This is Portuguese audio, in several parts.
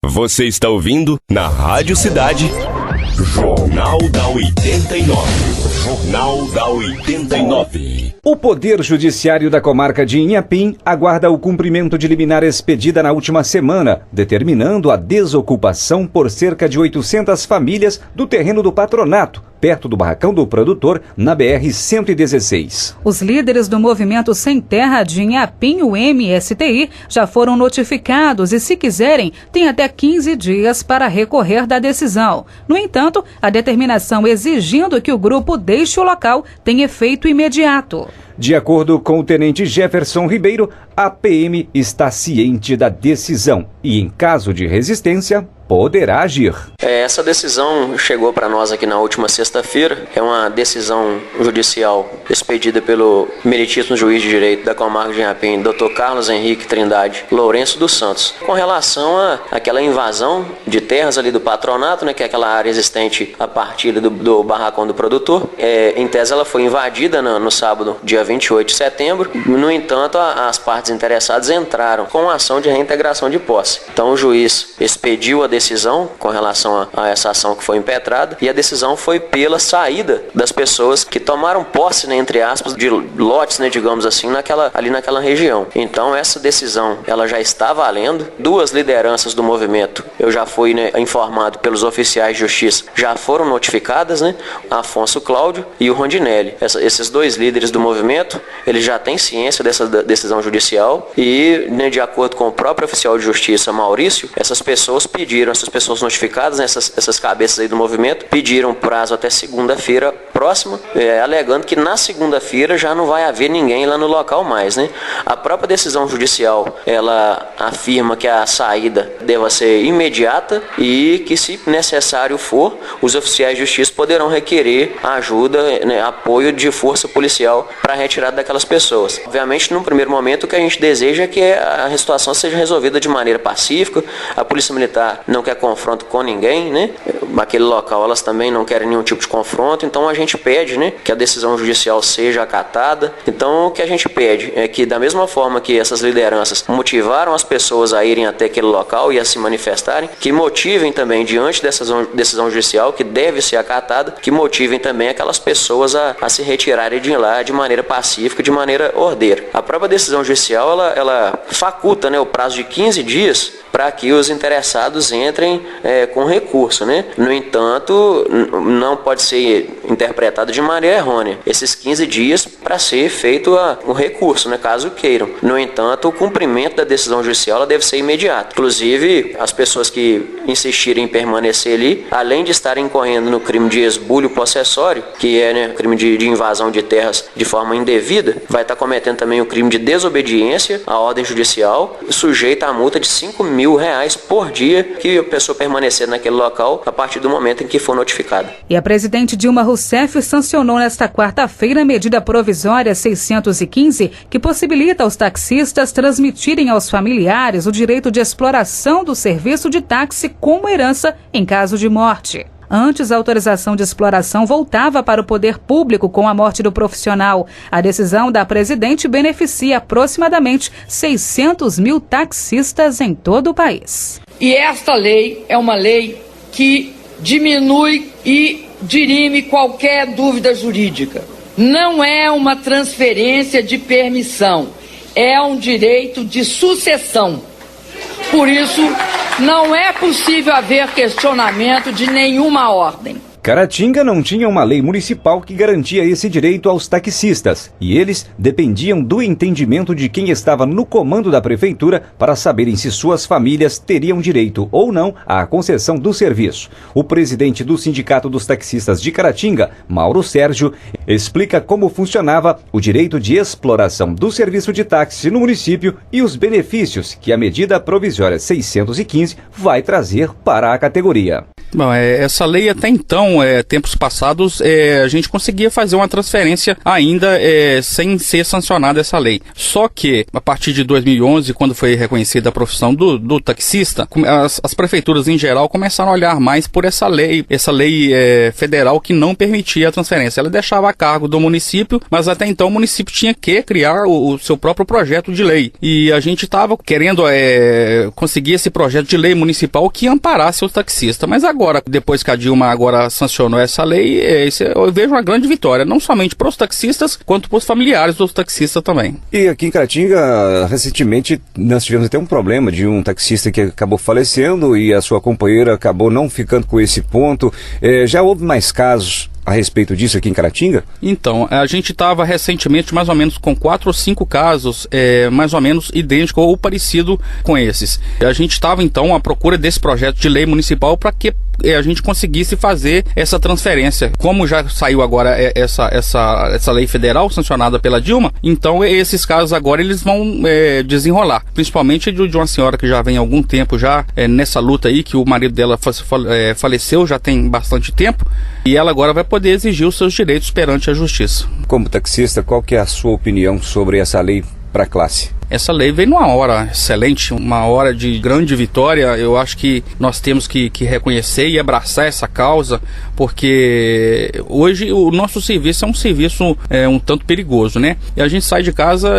Você está ouvindo na Rádio Cidade Jornal da 89. Jornal da 89. O Poder Judiciário da Comarca de Inhapim aguarda o cumprimento de liminar expedida na última semana, determinando a desocupação por cerca de 800 famílias do terreno do patronato, perto do barracão do produtor, na BR-116. Os líderes do Movimento Sem Terra de Inhapim, o MSTI, já foram notificados e, se quiserem, têm até 15 dias para recorrer da decisão. No entanto, a determinação exigindo que o grupo deixe o local tem efeito imediato. De acordo com o tenente Jefferson Ribeiro, a PM está ciente da decisão e, em caso de resistência, poderá agir. Essa decisão chegou para nós aqui na última sexta-feira. É uma decisão judicial expedida pelo meritíssimo juiz de direito da Comarca de Inhapim, Dr. Carlos Henrique Trindade Lourenço dos Santos, com relação àquela invasão de terras ali do patronato, que é aquela área existente a partir do barracão do produtor. Em tese, ela foi invadida no sábado, dia 28 de setembro. No entanto, as partes interessadas entraram com a ação de reintegração de posse. Então, o juiz expediu a decisão com relação a essa ação que foi impetrada, e a decisão foi pela saída das pessoas que tomaram posse, entre aspas, de lotes, digamos assim, ali naquela região. Então, essa decisão ela já está valendo. Duas lideranças do movimento, eu já fui informado pelos oficiais de justiça, já foram notificadas, Afonso Cláudio e o Rondinelli. Esses dois líderes do movimento, eles já têm ciência dessa decisão judicial e, de acordo com o próprio oficial de justiça, Maurício, essas pessoas notificadas, essas cabeças aí do movimento, pediram prazo até segunda-feira próxima, alegando que na segunda-feira já não vai haver ninguém lá no local mais, A própria decisão judicial, ela afirma que a saída deva ser imediata e que, se necessário for, os oficiais de justiça poderão requerer ajuda, apoio de força policial para a retirada daquelas pessoas. Obviamente, no primeiro momento, o que a gente deseja é que a situação seja resolvida de maneira pacífica. A Polícia Militar não quer confronto com ninguém, Naquele local elas também não querem nenhum tipo de confronto, então a gente pede, que a decisão judicial seja acatada. Então, o que a gente pede é que, da mesma forma que essas lideranças motivaram as pessoas a irem até aquele local e a se manifestarem, que motivem também, diante dessa decisão judicial, que deve ser acatada, que motivem também aquelas pessoas a se retirarem de lá de maneira pacífica, de maneira ordeira. A própria decisão judicial, ela faculta, o prazo de 15 dias para que os interessados entrem com recurso, No entanto, não pode ser interpretado de maneira errônea esses 15 dias para ser feito o recurso, caso queiram. No entanto, o cumprimento da decisão judicial ela deve ser imediato. Inclusive, as pessoas que insistirem em permanecer ali, além de estarem incorrendo no crime de esbulho possessório, que é crime de invasão de terras de forma indevida, vai estar cometendo também o crime de desobediência à ordem judicial, sujeita a multa de R$5.000 por dia que a pessoa permanecer naquele local a partir do momento em que for notificada. E a presidente Dilma Rousseff sancionou nesta quarta-feira a medida provisória 615, que possibilita aos taxistas transmitirem aos familiares o direito de exploração do serviço de táxi como herança em caso de morte. Antes, a autorização de exploração voltava para o poder público com a morte do profissional. A decisão da presidente beneficia aproximadamente 600 mil taxistas em todo o país. E esta lei é uma lei que diminui e dirime qualquer dúvida jurídica. Não é uma transferência de permissão, é um direito de sucessão. Por isso, não é possível haver questionamento de nenhuma ordem. Caratinga não tinha uma lei municipal que garantia esse direito aos taxistas, e eles dependiam do entendimento de quem estava no comando da prefeitura para saberem se suas famílias teriam direito ou não à concessão do serviço. O presidente do Sindicato dos Taxistas de Caratinga, Mauro Sérgio, explica como funcionava o direito de exploração do serviço de táxi no município e os benefícios que a medida provisória 615 vai trazer para a categoria. Bom, essa lei até então, tempos passados, a gente conseguia fazer uma transferência ainda sem ser sancionada essa lei. Só que, a partir de 2011, quando foi reconhecida a profissão do taxista, as prefeituras em geral começaram a olhar mais por essa lei federal que não permitia a transferência. Ela deixava a cargo do município, mas até então o município tinha que criar o seu próprio projeto de lei. E a gente estava querendo conseguir esse projeto de lei municipal que amparasse os taxistas. Mas agora, depois que a Dilma agora sancionou essa lei, eu vejo uma grande vitória, não somente para os taxistas, quanto para os familiares dos taxistas também. E aqui em Caratinga, recentemente, nós tivemos até um problema de um taxista que acabou falecendo e a sua companheira acabou não ficando com esse ponto. Já houve mais casos a respeito disso aqui em Caratinga? Então, a gente estava recentemente mais ou menos com 4 ou 5 casos mais ou menos idêntico ou parecido com esses. A gente estava então à procura desse projeto de lei municipal para que a gente conseguisse fazer essa transferência. Como já saiu agora essa lei federal sancionada pela Dilma, então esses casos agora eles vão desenrolar. Principalmente de uma senhora que já vem há algum tempo já nessa luta aí, que o marido dela faleceu já tem bastante tempo, e ela agora vai poder exigir os seus direitos perante a justiça. Como taxista, qual que é a sua opinião sobre essa lei para a classe? Essa lei veio numa hora excelente, uma hora de grande vitória. Eu acho que nós temos que reconhecer e abraçar essa causa, porque hoje o nosso serviço é um serviço um tanto perigoso, né? E a gente sai de casa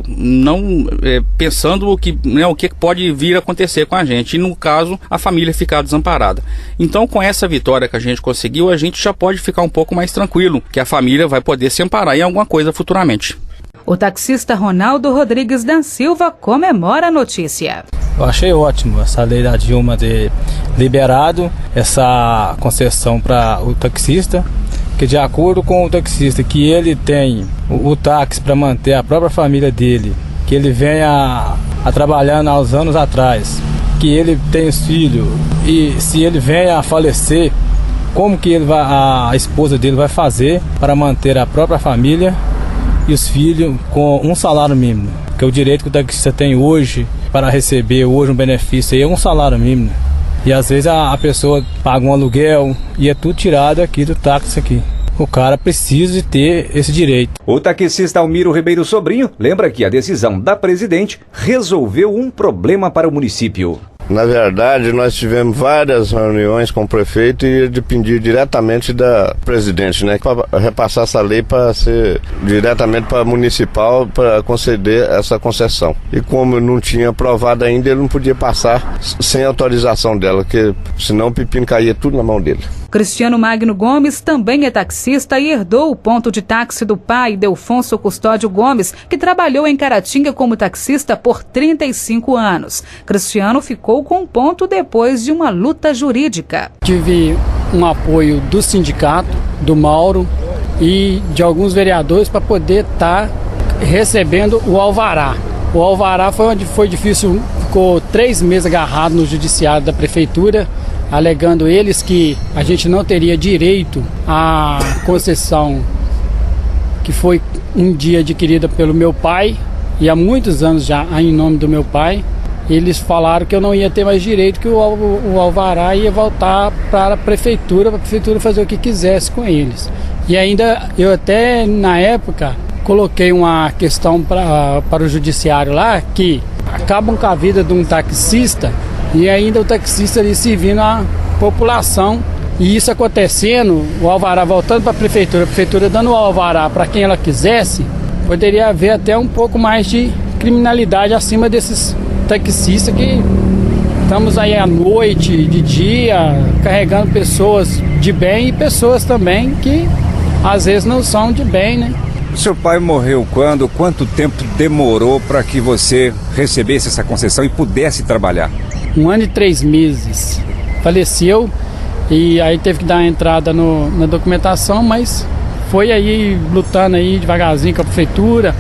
não pensando o que pode vir a acontecer com a gente, e no caso, a família ficar desamparada. Então, com essa vitória que a gente conseguiu, a gente já pode ficar um pouco mais tranquilo, que a família vai poder se amparar em alguma coisa futuramente. O taxista Ronaldo Rodrigues da Silva comemora a notícia. Eu achei ótimo essa lei da Dilma ter liberado essa concessão para o taxista, que de acordo com o taxista que ele tem o táxi para manter a própria família dele, que ele venha a trabalhando há uns anos atrás, que ele tem filho e se ele venha a falecer, como que a esposa dele vai fazer para manter a própria família e os filhos com um salário mínimo, que é o direito que o taxista tem hoje para receber hoje um benefício, aí é um salário mínimo. E às vezes a pessoa paga um aluguel e é tudo tirado aqui do táxi aqui. O cara precisa de ter esse direito. O taxista Almiro Ribeiro Sobrinho lembra que a decisão da presidente resolveu um problema para o município. Na verdade, nós tivemos várias reuniões com o prefeito e dependia diretamente da presidente, né? Para repassar essa lei para ser diretamente para a municipal para conceder essa concessão. E como não tinha aprovado ainda, ele não podia passar sem autorização dela, porque senão o pepino caía tudo na mão dele. Cristiano Magno Gomes também é taxista e herdou o ponto de táxi do pai, Delfonso Custódio Gomes, que trabalhou em Caratinga como taxista por 35 anos. Cristiano ficou com o ponto depois de uma luta jurídica. Tive um apoio do sindicato, do Mauro e de alguns vereadores para poder estar recebendo o alvará. O alvará foi onde foi difícil, ficou 3 meses agarrado no judiciário da prefeitura, alegando eles que a gente não teria direito à concessão que foi um dia adquirida pelo meu pai, e há muitos anos já em nome do meu pai. Eles falaram que eu não ia ter mais direito, que o alvará ia voltar para a prefeitura fazer o que quisesse com eles. E ainda, eu até na época coloquei uma questão para o judiciário lá, que acabam com a vida de um taxista e ainda o taxista ali servindo a população. E isso acontecendo, o alvará voltando para a prefeitura dando o alvará para quem ela quisesse, poderia haver até um pouco mais de criminalidade acima desses taxistas que estamos aí à noite, de dia, carregando pessoas de bem e pessoas também que às vezes não são de bem, né? Seu pai morreu quando? Quanto tempo demorou para que você recebesse essa concessão e pudesse trabalhar? 1 ano e 3 meses. Faleceu e aí teve que dar a entrada na documentação, mas foi aí lutando aí devagarzinho com a prefeitura,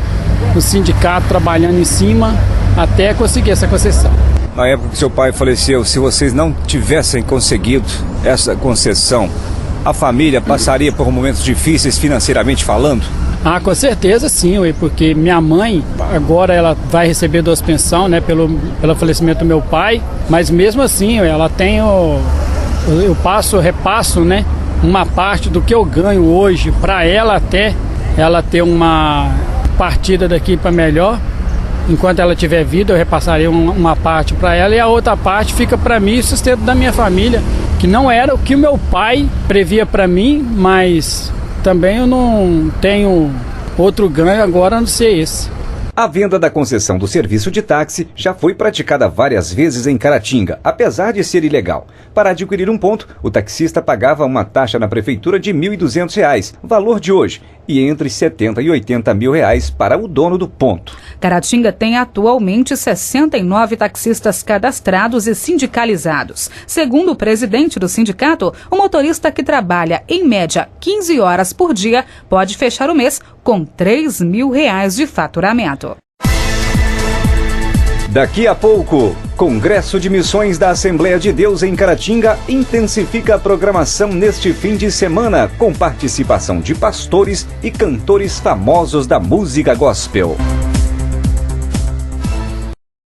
o sindicato trabalhando em cima até conseguir essa concessão. Na época que seu pai faleceu, se vocês não tivessem conseguido essa concessão, a família passaria por momentos difíceis financeiramente falando? Ah, com certeza sim, porque minha mãe agora ela vai receber 2 pensões, né, pelo falecimento do meu pai, mas mesmo assim ela tem eu repasso, né, uma parte do que eu ganho hoje para ela, até ela ter uma partida daqui para melhor. Enquanto ela tiver vida, eu repassarei uma parte para ela e a outra parte fica para mim e o sustento da minha família, que não era o que o meu pai previa para mim, mas também eu não tenho outro ganho agora a não ser esse. A venda da concessão do serviço de táxi já foi praticada várias vezes em Caratinga, apesar de ser ilegal. Para adquirir um ponto, o taxista pagava uma taxa na prefeitura de R$ 1.200, valor de hoje, e entre R$ 70 e R$ 80 mil para o dono do ponto. Caratinga tem atualmente 69 taxistas cadastrados e sindicalizados. Segundo o presidente do sindicato, o motorista que trabalha em média 15 horas por dia pode fechar o mês com R$ 3 mil de faturamento. Daqui a pouco, Congresso de Missões da Assembleia de Deus em Caratinga intensifica a programação neste fim de semana com participação de pastores e cantores famosos da música gospel.